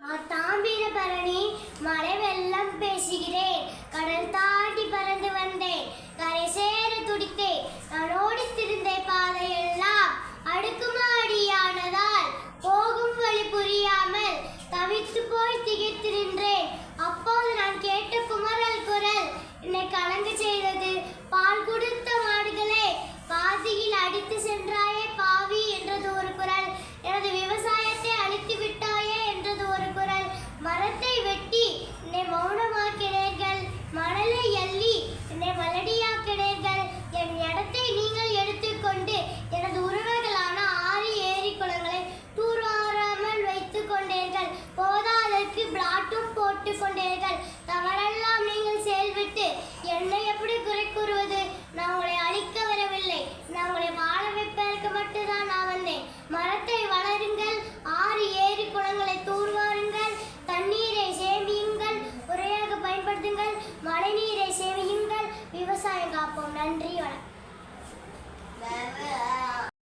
தாமிரபரணி மழை வெள்ளம் பேசுகிறேன். கடல் தாண்டி பறந்து வந்தேன். கரை சேர துடித்தேன். நான் ஓடித்திருந்த பாதையெல்லாம் அடுக்குமாடியானதால் போகும் வழி புரியாமல் தவித்து போய் திகைத்து நின்றேன். அப்போது நான் கேட்ட குமரல் குரல் என்னை கலங்க செய்தது. பால் கொடுத்த மாடுகளே, பாதியில் அடித்து சென்றாயே பாவி என்றது ஒரு குரல். எனது விவசாயத்தை அழித்து விட்டாயே என்றது ஒரு குரல். மரத்தை வெட்டி என்னை மௌனமாக்கினீர்கள். மணலை அள்ளி என்னை மலடியாக்கினீர்கள். என் இடத்தை நீங்கள் எடுத்துக்கொண்டு எனது உறவுகளான ஆறு ஏரி குளங்களை தூர்வாராமல் வைத்துக் கொண்டீர்கள். போதாதற்கு பிளாட்டும் போட்டுக் கொண்டீர்கள். தவறெல்லாம் நீங்கள் செயல்விட்டு என்னை எப்படி குறை கூறுவது? நான் உங்களை அழிக்க வரவில்லை. நான் உங்களை வாழ வைப்பதற்கு மட்டும்தான் நான் வந்தேன். மரத்தை வளருங்கள், ஆறு ஏரி குளங்களை தூர்வாருங்கள், தண்ணீரை சேமியுங்கள், முறையாக பயன்படுத்துங்கள், மழை நீரை சேமியுங்கள், விவசாயம் காப்போம். நன்றி.